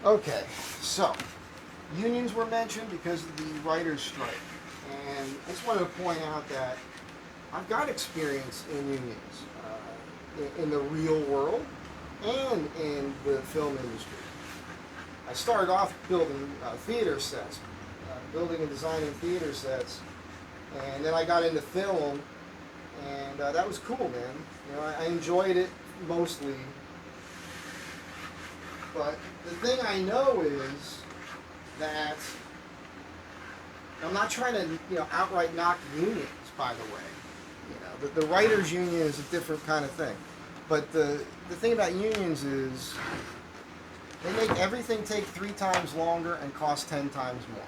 Okay, so unions were mentioned because of the writers' strike, and I just wanted to point out that I've got experience in unions, in the real world and in the film industry. I started off building theater sets, building and designing theater sets, and then I got into film, and that was cool, man. You know, I enjoyed it mostly, but the thing I know is that I'm not trying to, outright knock unions. By the way, the writers' union is a different kind of thing. But the thing about unions is they make everything take 3 times longer and cost 10 times more.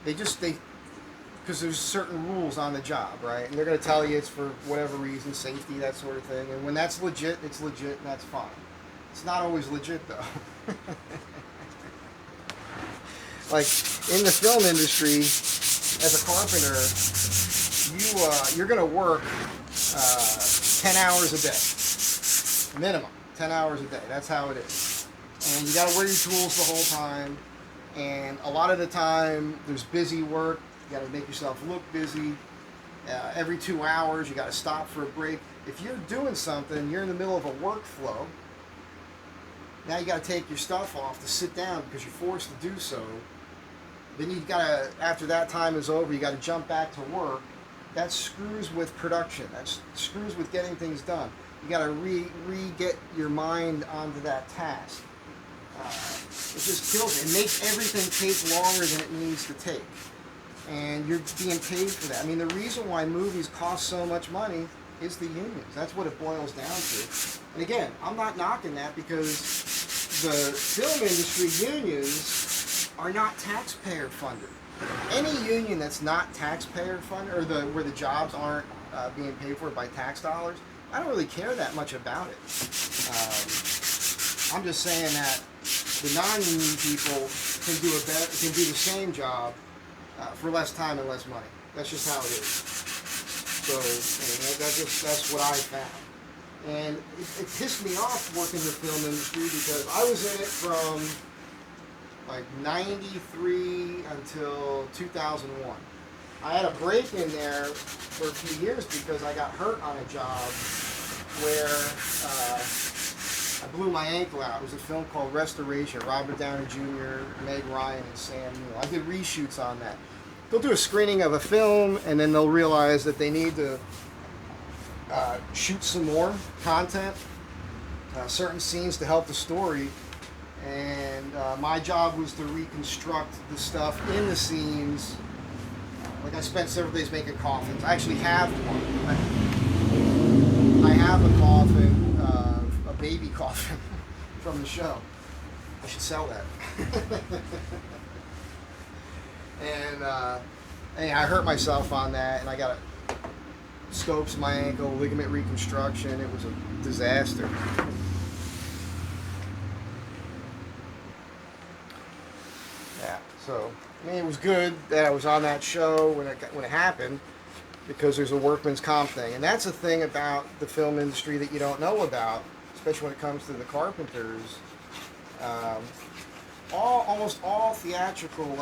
They because there's certain rules on the job, right? And they're going to tell you it's for whatever reason, safety, that sort of thing. And when that's legit, it's legit, and that's fine. It's not always legit, though. Like in the film industry, as a carpenter, you're going to work 10 hours a day, minimum 10 hours a day. That's how it is. And you got to wear your tools the whole time. And a lot of the time, there's busy work. You got to make yourself look busy. Every 2 hours, you got to stop for a break. If you're doing something, you're in the middle of a workflow. Now you got to take your stuff off to sit down because you're forced to do so. Then you got to, after that time is over, you got to jump back to work. That screws with production. That screws with getting things done. You got to get your mind onto that task. It just kills it. It makes everything take longer than it needs to take. And you're being paid for that. I mean, the reason why movies cost so much money is the unions. That's what it boils down to. And again, I'm not knocking that because the film industry unions are not taxpayer funded. Any union that's not taxpayer funded, or where the jobs aren't being paid for by tax dollars, I don't really care that much about it. I'm just saying that the non-union people can do the same job for less time and less money. That's just how it is. So that's what I found. And it pissed me off working in the film industry because I was in it from like 93 until 2001. I had a break in there for a few years because I got hurt on a job where I blew my ankle out. It was a film called Restoration. Robert Downey Jr., Meg Ryan, and Sam Neill. I did reshoots on that. They'll do a screening of a film, and then they'll realize that they need to shoot some more content, certain scenes to help the story. And my job was to reconstruct the stuff in the scenes. Like I spent several days making coffins. I actually have one. I have a coffin, a baby coffin from the show. I should sell that. And I hurt myself on that, and I got scopes in my ankle, ligament reconstruction. It was a disaster. Yeah, so I mean, it was good that I was on that show when it happened, because there's a workman's comp thing, and that's a thing about the film industry that you don't know about, especially when it comes to the carpenters. Almost all theatrical,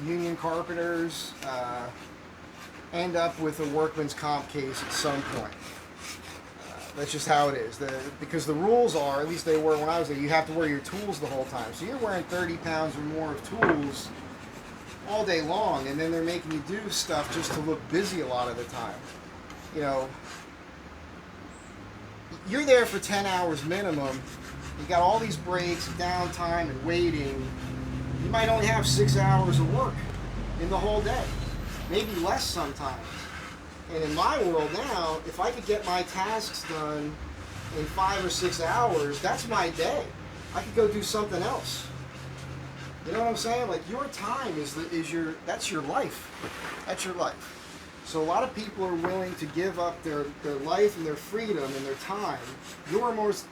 union carpenters end up with a workman's comp case at some point. That's just how it is. Because the rules are, at least they were when I was there, you have to wear your tools the whole time. So you're wearing 30 pounds or more of tools all day long, and then they're making you do stuff just to look busy a lot of the time. You're there for 10 hours minimum. You got all these breaks, downtime, and waiting. You might only have 6 hours of work in the whole day, maybe less sometimes. And in my world now, if I could get my tasks done in 5 or 6 hours, that's my day. I could go do something else. You know what I'm saying? Like, your time that's your life. That's your life. So a lot of people are willing to give up their life and their freedom and their time. Your most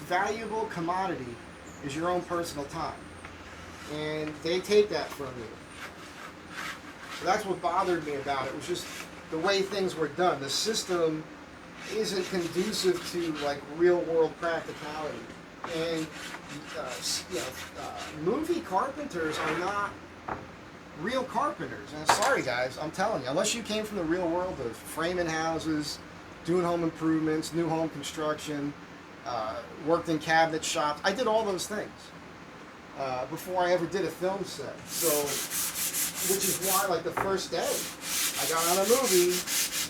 valuable commodity is your own personal time. And they take that from you. So that's what bothered me about it. It was just the way things were done. The system isn't conducive to real world practicality. And you know, movie carpenters are not real carpenters. And sorry guys, I'm telling you, unless you came from the real world of framing houses, doing home improvements, new home construction, worked in cabinet shops. I did all those things before I ever did a film set. So, which is why, like the first day, I got on a movie,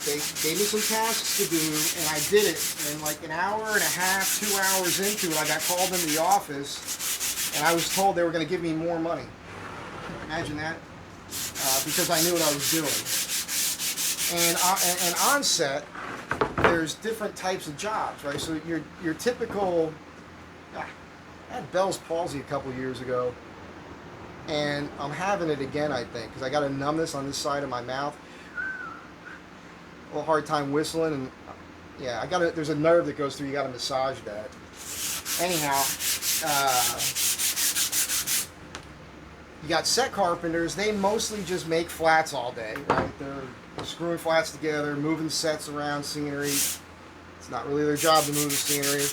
they gave me some tasks to do, and I did it. And like an hour and a half, 2 hours into it, I got called into the office, and I was told they were going to give me more money. Imagine that. Because I knew what I was doing. And on set, there's different types of jobs, right? So your typical, I had Bell's palsy a couple years ago, and I'm having it again, I think, because I got a numbness on this side of my mouth. A little hard time whistling, and yeah, there's a nerve that goes through. You got to massage that. Anyhow, you got set carpenters. They mostly just make flats all day, right? They're screwing flats together, moving sets around, scenery. It's not really their job to move the scenery,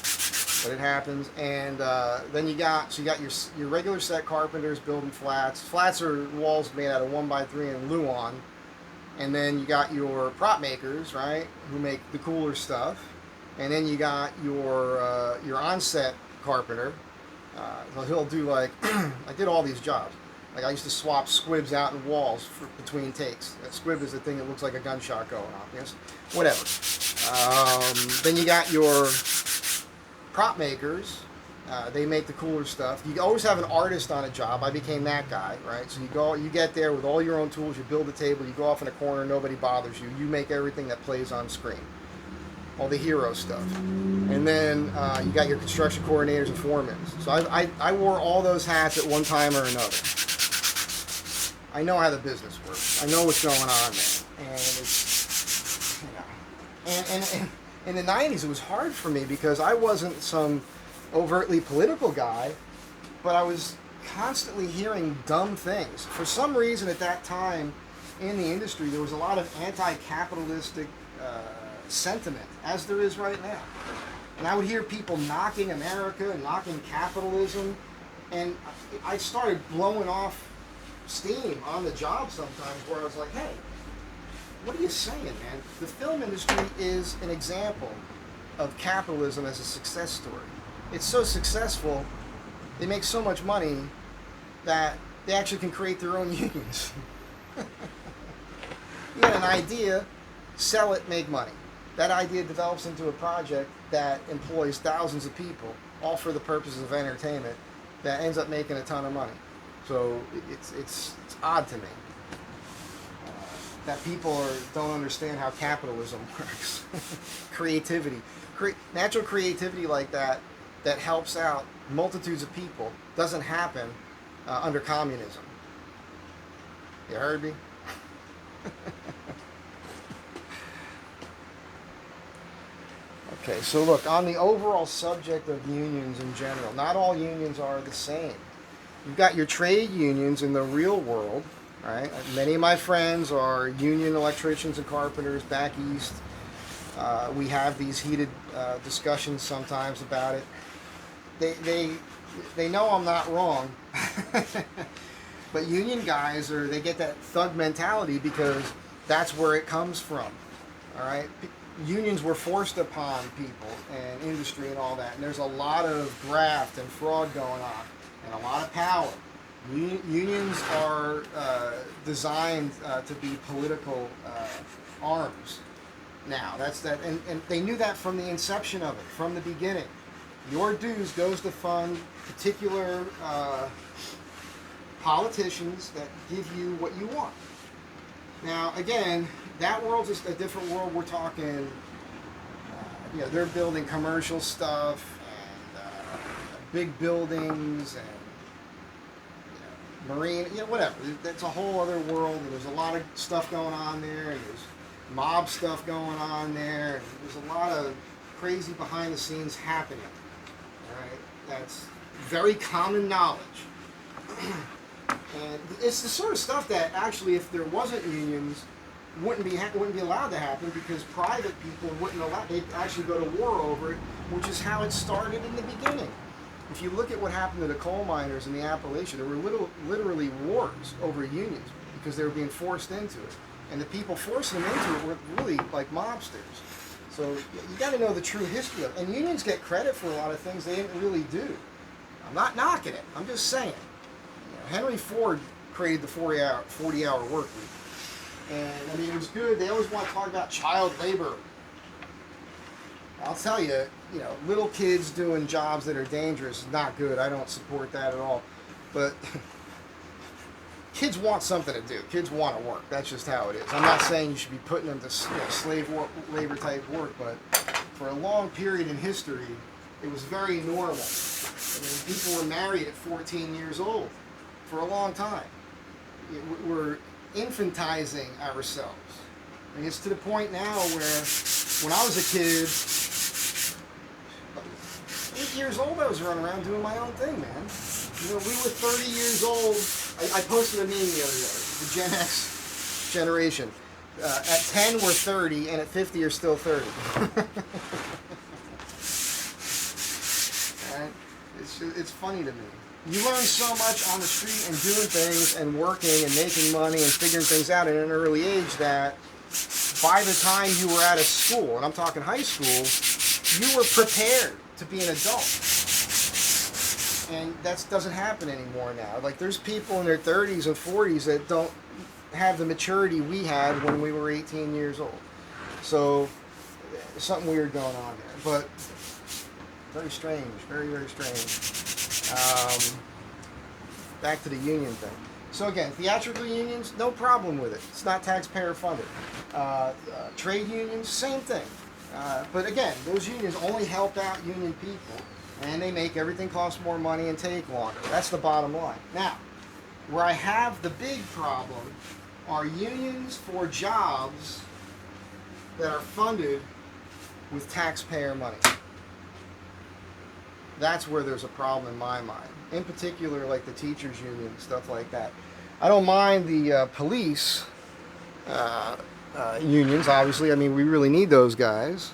but it happens. And then you got your regular set carpenters building flats. Flats are walls made out of 1x3 and Luan. And then you got your prop makers, right, who make the cooler stuff. And then you got your on-set carpenter. So he'll do like I did all these jobs. Like I used to swap squibs out in walls between takes. That squib is the thing that looks like a gunshot going off. Yes, whatever. Then you got your prop makers. They make the cooler stuff. You always have an artist on a job. I became that guy, right? So you get there with all your own tools. You build a table. You go off in a corner. Nobody bothers you. You make everything that plays on screen. All the hero stuff. And then you got your construction coordinators and foremen. So I wore all those hats at one time or another. I know how the business works. I know what's going on there. And it's, and in the 90s, it was hard for me because I wasn't some overtly political guy, but I was constantly hearing dumb things. For some reason at that time in the industry, there was a lot of anti-capitalistic sentiment, as there is right now. And I would hear people knocking America and knocking capitalism, and I started blowing off steam on the job sometimes where I was like, hey, what are you saying, man? The film industry is an example of capitalism as a success story. It's so successful, they make so much money that they actually can create their own unions. You got an idea, sell it, make money. That idea develops into a project that employs thousands of people, all for the purposes of entertainment, that ends up making a ton of money. So it's odd to me that people don't understand how capitalism works. Creativity, natural creativity like that helps out multitudes of people doesn't happen under communism. You heard me? Okay, so look, on the overall subject of unions in general, not all unions are the same. You've got your trade unions in the real world, right? Many of my friends are union electricians and carpenters back east. We have these heated discussions sometimes about it. They know I'm not wrong, but union guys they get that thug mentality because that's where it comes from. All right, unions were forced upon people and industry and all that, and there's a lot of graft and fraud going on, and a lot of power. Unions are designed to be political arms. Now and they knew that from the inception of it, from the beginning. Your dues goes to fund particular politicians that give you what you want. Now, again, that world's just a different world. We're talking, they're building commercial stuff and big buildings and marine, whatever. That's a whole other world, and there's a lot of stuff going on there, and there's mob stuff going on there, and there's a lot of crazy behind the scenes happening. All right, that's very common knowledge. And it's the sort of stuff that actually, if there wasn't unions, wouldn't be allowed to happen, because private people wouldn't allow. They'd actually go to war over it, which is how it started in the beginning. if you look at what happened to the coal miners in the Appalachian, there were literally wars over unions because they were being forced into it. And the people forcing them into it were really like mobsters. So you got to know the true history of it. And unions get credit for a lot of things they didn't really do. I'm not knocking it. I'm just saying. Henry Ford created the 40-hour work week. And I mean, it was good. They always want to talk about child labor. I'll tell you, little kids doing jobs that are dangerous is not good. I don't support that at all. But kids want something to do. Kids want to work. That's just how it is. I'm not saying you should be putting them to slave labor type work, but for a long period in history, it was very normal. I mean, people were married at 14 years old for a long time. We're infantizing ourselves. I mean, it's to the point now where when I was a kid, 8 years old, I was running around doing my own thing, man. We were 30 years old. I posted a meme the other day, the Gen X generation. At 10, we're 30, and at 50, you're still 30. And it's funny to me. You learn so much on the street and doing things and working and making money and figuring things out at an early age that by the time you were out of school, and I'm talking high school, you were prepared to be an adult. And that doesn't happen anymore now. Like, there's people in their 30s and 40s that don't have the maturity we had when we were 18 years old. So, something weird going on there. But, very strange. Very, very strange. Back to the union thing. So again, theatrical unions, no problem with it. It's not taxpayer funded. Trade unions, same thing. But again, those unions only help out union people, and they make everything cost more money and take longer. That's the bottom line. Now, where I have the big problem are unions for jobs that are funded with taxpayer money. That's where there's a problem in my mind. In particular, like the teachers union, stuff like that. I don't mind the police unions, obviously. I mean, we really need those guys.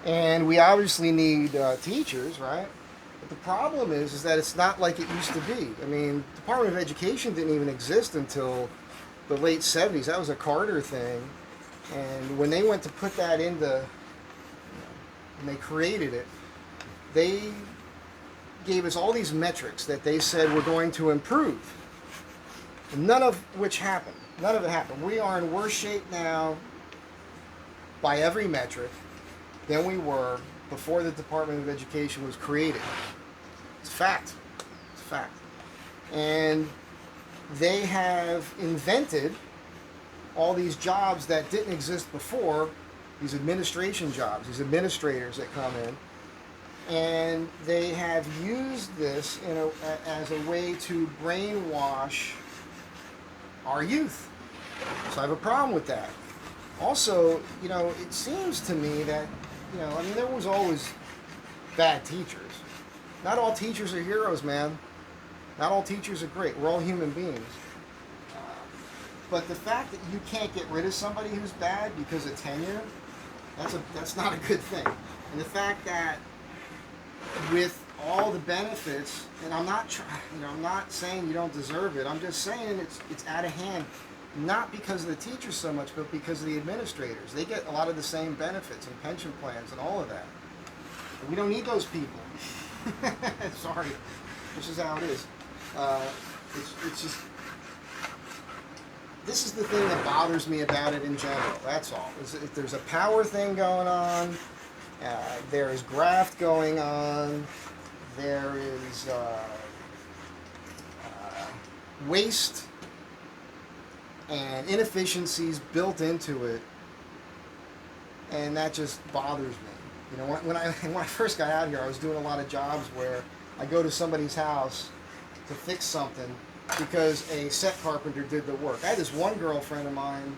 And we obviously need teachers, right? But the problem is that it's not like it used to be. I mean, Department of Education didn't even exist until the late 70s. That was a Carter thing. And when they went to put that into, when they created it, they gave us all these metrics that they said were going to improve. None of which happened. None of it happened. We are in worse shape now by every metric than we were before the Department of Education was created. It's a fact. It's a fact. And they have invented all these jobs that didn't exist before, these administration jobs, these administrators that come in. And they have used this as a way to brainwash our youth. So I have a problem with that. Also, it seems to me that, I mean, there was always bad teachers. Not all teachers are heroes, man. Not all teachers are great. We're all human beings. But the fact that you can't get rid of somebody who's bad because of tenure, that's not a good thing. And the fact that with all the benefits, and I'm not saying you don't deserve it. I'm just saying it's out of hand, not because of the teachers so much, but because of the administrators. They get a lot of the same benefits and pension plans and all of that. But we don't need those people. Sorry, this is how it is. It's just, this is the thing that bothers me about it in general. That's all. There's a power thing going on. There is graft going on. There is waste and inefficiencies built into it, and that just bothers me. When I first got out here, I was doing a lot of jobs where I go to somebody's house to fix something because a set carpenter did the work. I had this one girlfriend of mine.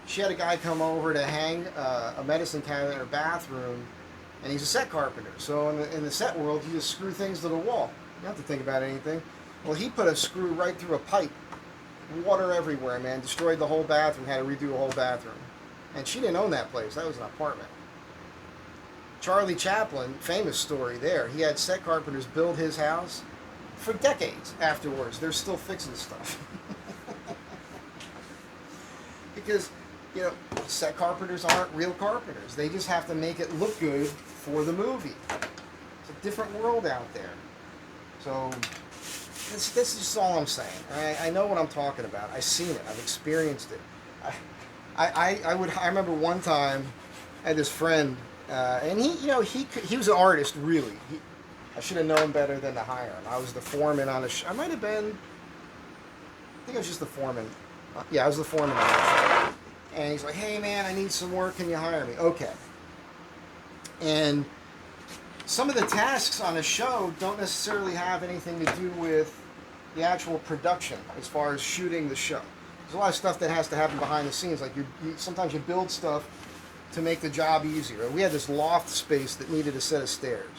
She had a guy come over to hang a medicine cabinet in her bathroom, and he's a set carpenter. So in the set world, you just screw things to the wall. You don't have to think about anything. Well, he put a screw right through a pipe. Water everywhere, man. Destroyed the whole bathroom. Had to redo the whole bathroom. And she didn't own that place. That was an apartment. Charlie Chaplin, famous story there. He had set carpenters build his house for decades afterwards. They're still fixing stuff. Because, you know, set carpenters aren't real carpenters. They just have to make it look good for the movie. It's a different world out there. So this is just all I'm saying. I know what I'm talking about. I've seen it. I've experienced it. I remember one time I had this friend, and he was an artist, really. I should have known better than to hire him. I was the foreman on a show. I might have been, I think I was just the foreman. Yeah, I was the foreman on that show. And he's like, hey man, I need some work, can you hire me? Okay. And some of the tasks on a show don't necessarily have anything to do with the actual production as far as shooting the show. There's a lot of stuff that has to happen behind the scenes. Like sometimes you build stuff to make the job easier. We had this loft space that needed a set of stairs.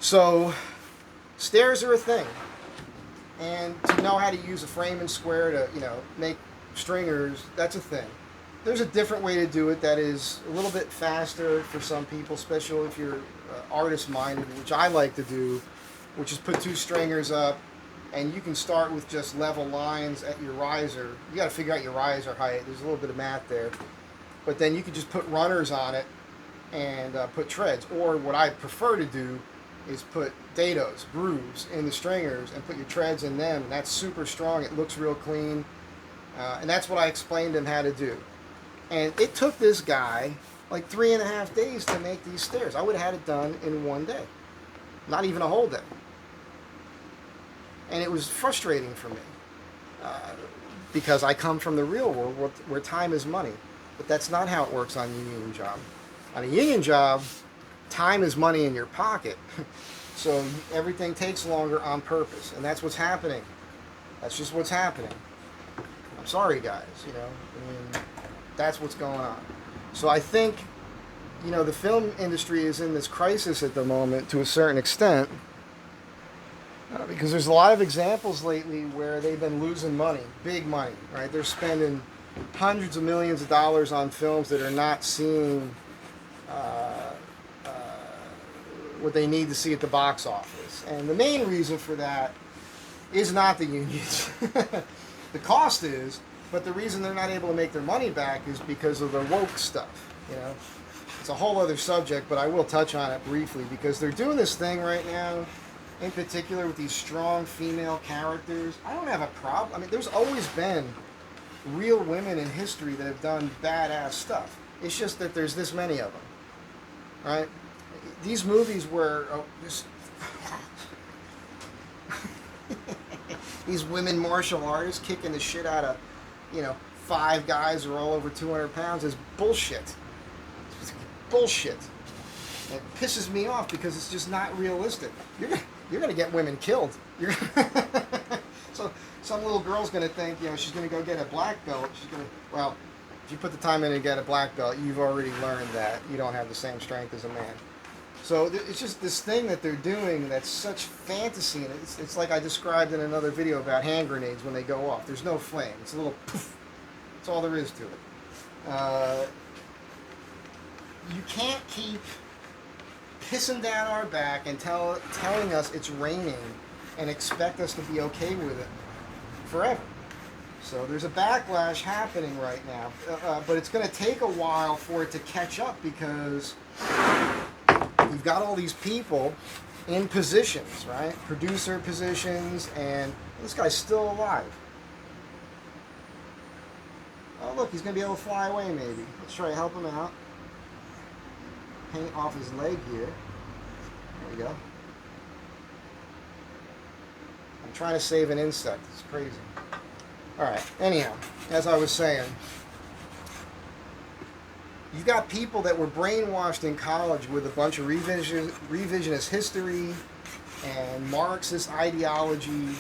So stairs are a thing. And to know how to use a frame and square to, make stringers, that's a thing. There's a different way to do it that is a little bit faster for some people, especially if you're artist-minded, which I like to do, which is put 2 stringers up, and you can start with just level lines at your riser. You got to figure out your riser height. There's a little bit of math there. But then you can just put runners on it and put treads. Or what I prefer to do is put dados, grooves, in the stringers and put your treads in them. And that's super strong. It looks real clean. And that's what I explained him how to do. And it took this guy like 3.5 days to make these stairs. I would have had it done in 1 day. Not even a whole day. And it was frustrating for me. Because I come from the real world where time is money. But that's not how it works on a union job. On a union job, time is money in your pocket. So everything takes longer on purpose. And that's what's happening. That's just what's happening. I'm sorry, guys. That's what's going on. So I think, the film industry is in this crisis at the moment to a certain extent. Because there's a lot of examples lately where they've been losing money, big money, right? They're spending hundreds of millions of dollars on films that are not seeing what they need to see at the box office. And the main reason for that is not the unions. The cost is, but the reason they're not able to make their money back is because of the woke stuff. It's a whole other subject, but I will touch on it briefly because they're doing this thing right now, in particular with these strong female characters. I don't have a problem. There's always been real women in history that have done badass stuff. It's just that there's this many of them, right? These movies were these women martial artists kicking the shit out of, 5 guys who are all over 200 pounds is bullshit. It's bullshit. It pisses me off because it's just not realistic. You're gonna get women killed. So some little girl's gonna think, she's gonna go get a black belt. Well, if you put the time in and get a black belt, you've already learned that you don't have the same strength as a man. So it's just this thing that they're doing that's such fantasy, and it's like I described in another video about hand grenades when they go off. There's no flame. It's a little poof. That's all there is to it. You can't keep pissing down our back and telling us it's raining and expect us to be okay with it forever. So there's a backlash happening right now, but it's going to take a while for it to catch up because you've got all these people in positions, right? Producer positions, and this guy's still alive. Oh look, he's going to be able to fly away maybe. Let's try to help him out. Paint off his leg here. There we go. I'm trying to save an insect. It's crazy. Alright, anyhow, as I was saying, you've got people that were brainwashed in college with a bunch of revisionist history and Marxist ideology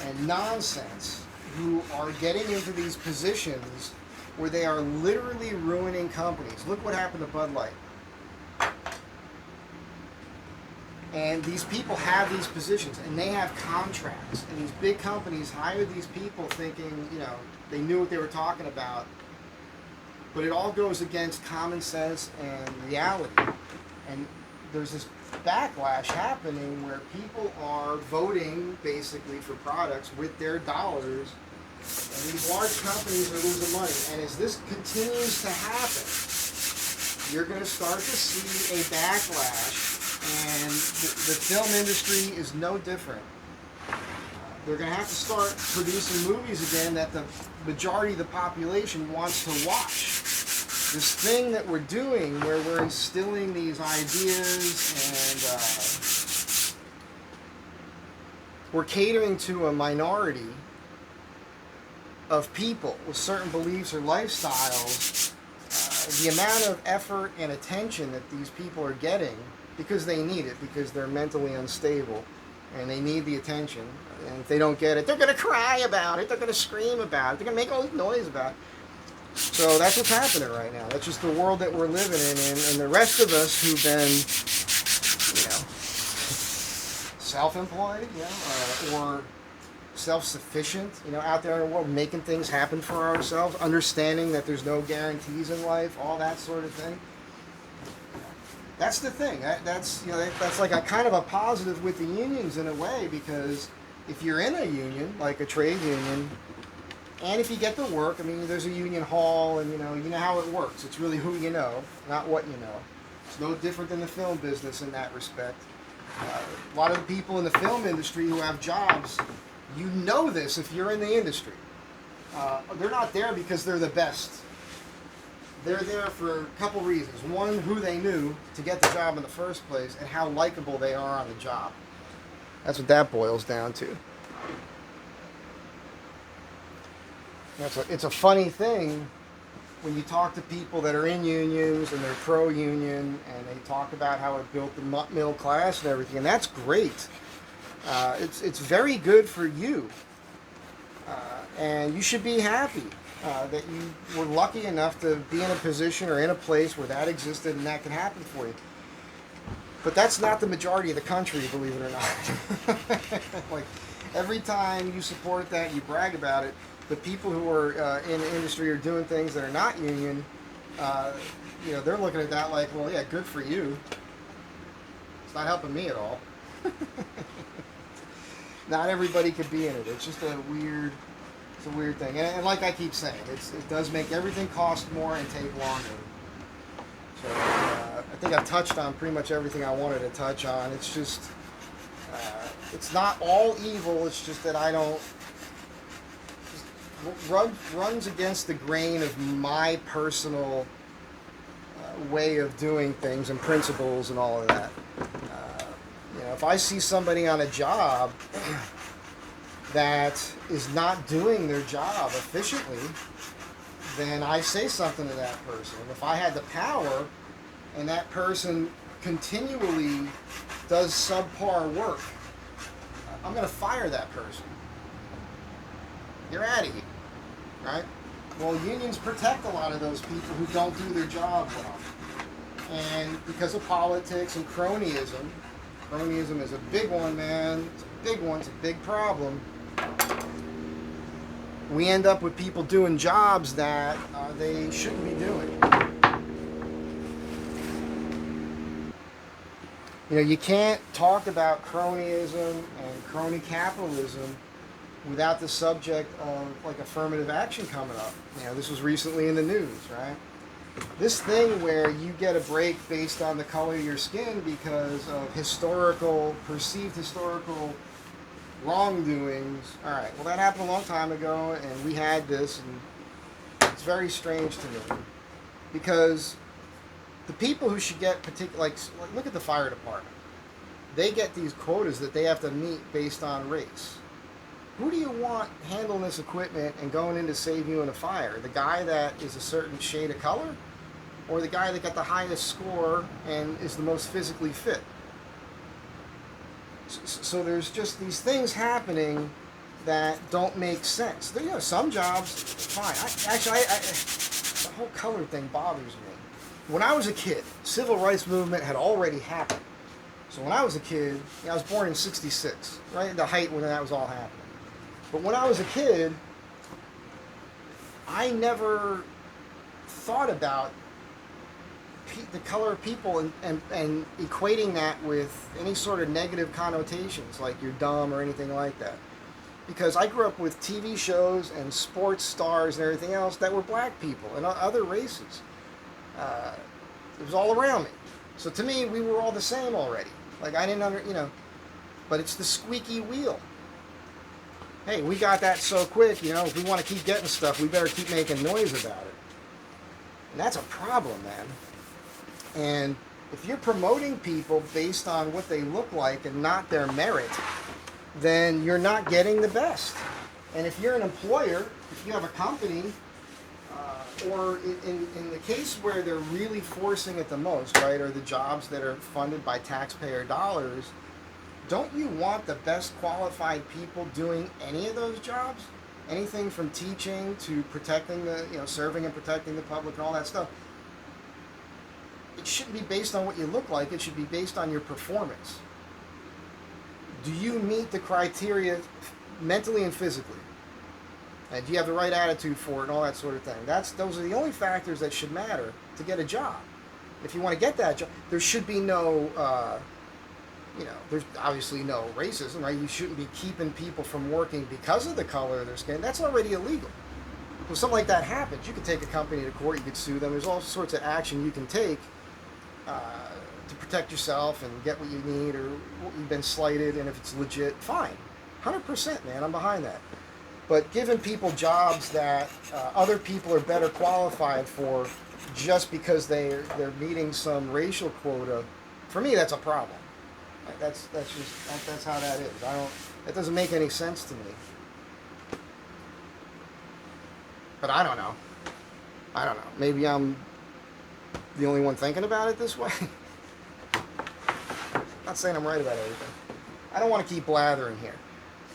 and nonsense who are getting into these positions where they are literally ruining companies. Look what happened to Bud Light. And these people have these positions, and they have contracts. And these big companies hire these people thinking, they knew what they were talking about. But it all goes against common sense and reality. And there's this backlash happening where people are voting basically for products with their dollars, and these large companies are losing money. And as this continues to happen, you're going to start to see a backlash, and the film industry is no different. They're going to have to start producing movies again that the majority of the population wants to watch. This thing that we're doing where we're instilling these ideas and we're catering to a minority of people with certain beliefs or lifestyles, the amount of effort and attention that these people are getting because they need it, because they're mentally unstable and they need the attention. And if they don't get it, they're going to cry about it, they're going to scream about it, they're going to make all this noise about it. So that's what's happening right now. That's just the world that we're living in. And the rest of us who've been, self-employed, or self-sufficient, out there in the world, making things happen for ourselves, understanding that there's no guarantees in life, all that sort of thing. That's the thing. That's like a kind of a positive with the unions in a way, because if you're in a union, like a trade union, and if you get to work, there's a union hall, and you know how it works. It's really who you know, not what you know. It's no different than the film business in that respect. A lot of the people in the film industry who have jobs, you know this if you're in the industry. They're not there because they're the best. They're there for a couple reasons. One, who they knew to get the job in the first place, and how likable they are on the job. That's what that boils down to. It's a funny thing when you talk to people that are in unions and they're pro-union, and they talk about how it built the middle class and everything, and that's great. It's very good for you, and you should be happy that you were lucky enough to be in a position or in a place where that existed and that could happen for you. But that's not the majority of the country, believe it or not. Like, every time you support that, you brag about it, the people who are in the industry are doing things that are not union, they're looking at that like, well, yeah, good for you. It's not helping me at all. Not everybody could be in it. It's just a weird thing. And like I keep saying, it does make everything cost more and take longer. So I think I've touched on pretty much everything I wanted to touch on. It's just, it's not all evil. It's just that I don't, runs against the grain of my personal way of doing things and principles and all of that. If I see somebody on a job that is not doing their job efficiently, then I say something to that person. If I had the power and that person continually does subpar work, I'm going to fire that person. You're out of here, right? Well, unions protect a lot of those people who don't do their job well. And because of politics and cronyism is a big one, man. It's a big one. It's a big problem. We end up with people doing jobs that they shouldn't be doing. You can't talk about cronyism and crony capitalism without the subject of like affirmative action coming up. This was recently in the news, right? This thing where you get a break based on the color of your skin because of perceived historical wrongdoings. All right, well, that happened a long time ago, and we had this, and it's very strange to me because the people who should get like look at the fire department. They get these quotas that they have to meet based on race. Who do you want handling this equipment and going in to save you in a fire? The guy that is a certain shade of color, or the guy that got the highest score and is the most physically fit? So there's just these things happening that don't make sense. Some jobs, fine. The whole color thing bothers me. When I was a kid, civil rights movement had already happened. So when I was a kid, I was born in '66, right? The height when that was all happening. But when I was a kid, I never thought about the color of people and equating that with any sort of negative connotations, like you're dumb or anything like that. Because I grew up with TV shows and sports stars and everything else that were black people and other races. It was all around me. So to me, we were all the same already. Like I didn't but it's the squeaky wheel. Hey, we got that so quick, if we want to keep getting stuff, we better keep making noise about it. And that's a problem, man. And if you're promoting people based on what they look like and not their merit, then you're not getting the best. And if you're an employer, if you have a company, or in the case where they're really forcing it the most, right, or the jobs that are funded by taxpayer dollars, don't you want the best qualified people doing any of those jobs? Anything from teaching to protecting serving and protecting the public and all that stuff. It shouldn't be based on what you look like. It should be based on your performance. Do you meet the criteria mentally and physically? And do you have the right attitude for it and all that sort of thing? Those are the only factors that should matter to get a job. If you want to get that job, there should be no, there's obviously no racism, right? You shouldn't be keeping people from working because of the color of their skin. That's already illegal. If something like that happens, you could take a company to court, you could sue them. There's all sorts of action you can take to protect yourself and get what you need, or you've been slighted, and if it's legit, fine. 100%, man, I'm behind that. But giving people jobs that other people are better qualified for just because they're meeting some racial quota, for me, that's a problem. That's how that is. That doesn't make any sense to me. But I don't know. Maybe I'm the only one thinking about it this way. Not saying I'm right about everything. I don't want to keep blathering here.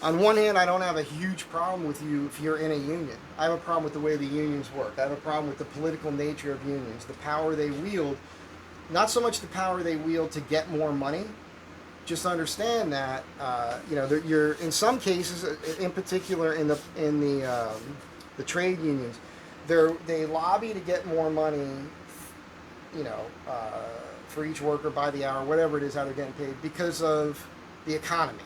On one hand, I don't have a huge problem with you if you're in a union. I have a problem with the way the unions work. I have a problem with the political nature of unions, the power they wield. Not so much the power they wield to get more money. Just understand that you're in some cases, in particular in the trade unions, they lobby to get more money, for each worker by the hour, whatever it is, how they're getting paid, because of the economy,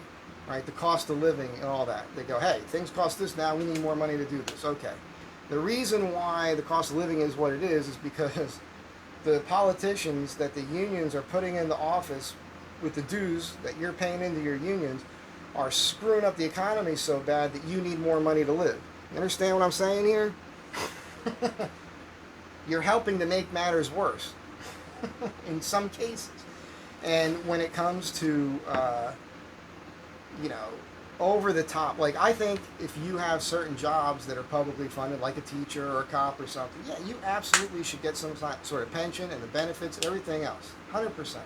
right? The cost of living and all that. They go, hey, things cost this now, we need more money to do this. Okay. The reason why the cost of living is what it is because the politicians that the unions are putting in the office with the dues that you're paying into your unions are screwing up the economy so bad that you need more money to live. You understand what I'm saying here? You're helping to make matters worse in some cases. And when it comes to, over the top, like I think if you have certain jobs that are publicly funded, like a teacher or a cop or something, yeah, you absolutely should get some sort of pension and the benefits and everything else, 100%.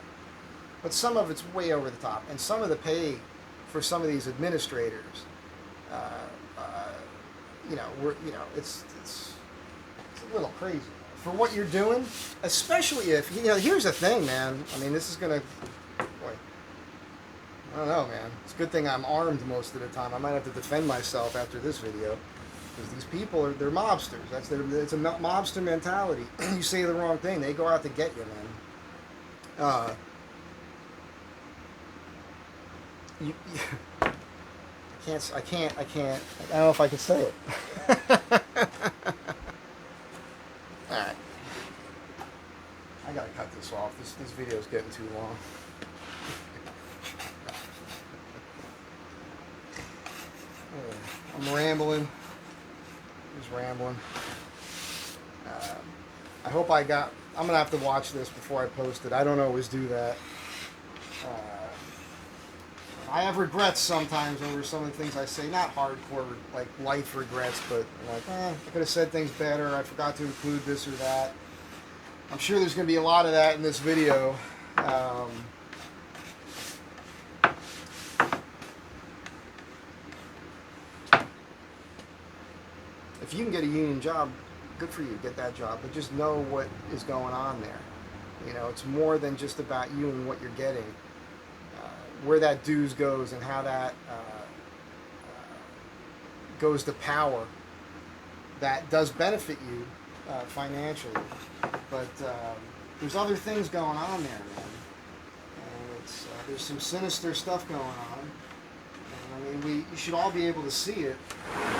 But some of it's way over the top, and some of the pay for some of these administrators, it's a little crazy for what you're doing, especially if here's the thing, man. I mean, this is gonna, boy, I don't know, man. It's a good thing I'm armed most of the time. I might have to defend myself after this video, because these people they're mobsters. It's a mobster mentality. You say the wrong thing, they go out to get you, man. I can't. I don't know if I can say it. All right. I gotta cut this off. This video is getting too long. I'm rambling. Just rambling. I hope I'm gonna have to watch this before I post it. I don't always do that. I have regrets sometimes over some of the things I say. Not hardcore, like life regrets, but like, I could have said things better. I forgot to include this or that. I'm sure there's going to be a lot of that in this video. If you can get a union job, good for you. Get that job. But just know what is going on there. It's more than just about you and what you're getting. Where that dues goes and how that goes to power that does benefit you financially, but there's other things going on there, man. And it's, there's some sinister stuff going on. And I mean, you should all be able to see it.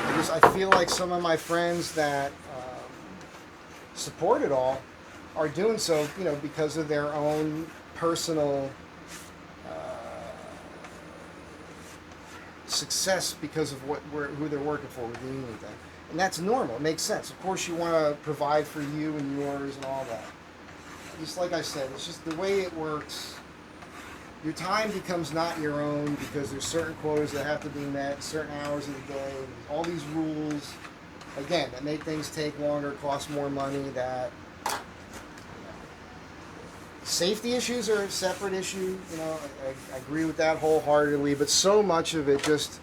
Because I feel like some of my friends that support it all are doing so, you know, because of their own personal success, because of who they're working for with the union thing. And that's normal. It makes sense. Of course, you want to provide for you and yours and all that. Just like I said, it's just the way it works. Your time becomes not your own because there's certain quotas that have to be met, certain hours of the day, all these rules, again, that make things take longer, cost more money, that, you know, safety issues are a separate issue, you know, I agree with that wholeheartedly, but so much of it just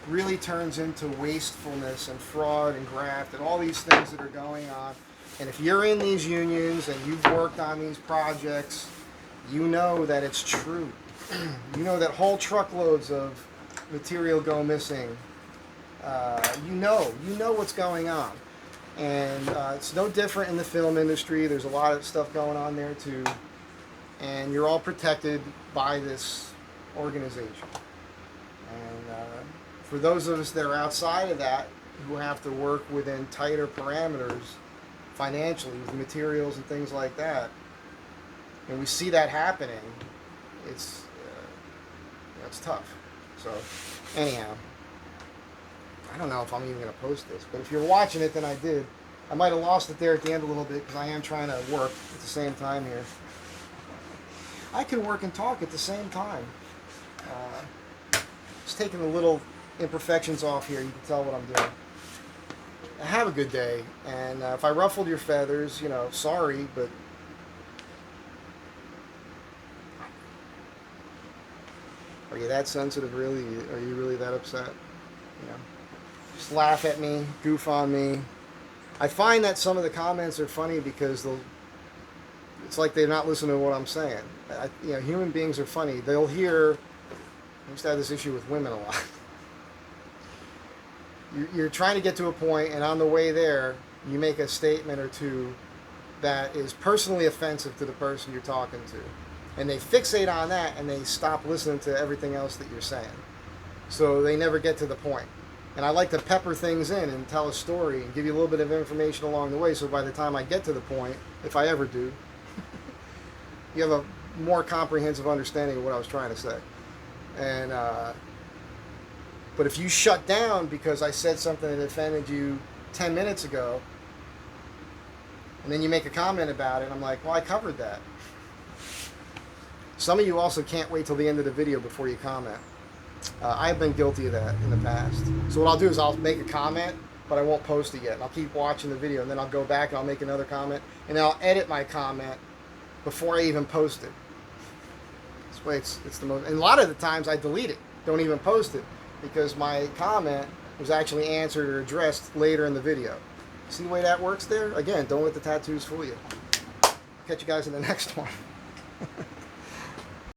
really turns into wastefulness and fraud and graft and all these things that are going on. And if you're in these unions and you've worked on these projects, you know that it's true. You know that whole truckloads of material go missing. You know what's going on. And it's no different in the film industry. There's a lot of stuff going on there too. And you're all protected by this organization. And for those of us that are outside of that, who have to work within tighter parameters financially with materials and things like that, and we see that happening, it's tough. So anyhow, I don't know if I'm even going to post this, but if you're watching it, then I did. I might have lost it there at the end a little bit because I am trying to work at the same time here. I can work and talk at the same time. Just taking the little imperfections off here, you can tell what I'm doing. Have a good day, and if I ruffled your feathers, you know, sorry, but are you that sensitive, really? Are you really that upset? You know, just laugh at me, goof on me. I find that some of the comments are funny because it's like they're not listening to what I'm saying. You know, human beings are funny. They'll hear. I used to have this issue with women a lot. You're trying to get to a point, and on the way there, you make a statement or two that is personally offensive to the person you're talking to. And they fixate on that, and they stop listening to everything else that you're saying. So they never get to the point. And I like to pepper things in and tell a story and give you a little bit of information along the way, so by the time I get to the point, if I ever do, you have a more comprehensive understanding of what I was trying to say. And but if you shut down because I said something that offended you 10 minutes ago, and then you make a comment about it, I'm like, well, I covered that. Some of you also can't wait till the end of the video before you comment. I've been guilty of that in the past. So what I'll do is I'll make a comment, but I won't post it yet. And I'll keep watching the video, and then I'll go back and I'll make another comment, and then I'll edit my comment before I even post it. This way it's the most, and a lot of the times I delete it, don't even post it, because my comment was actually answered or addressed later in the video. See the way that works there? Again, don't let the tattoos fool you. Catch you guys in the next one.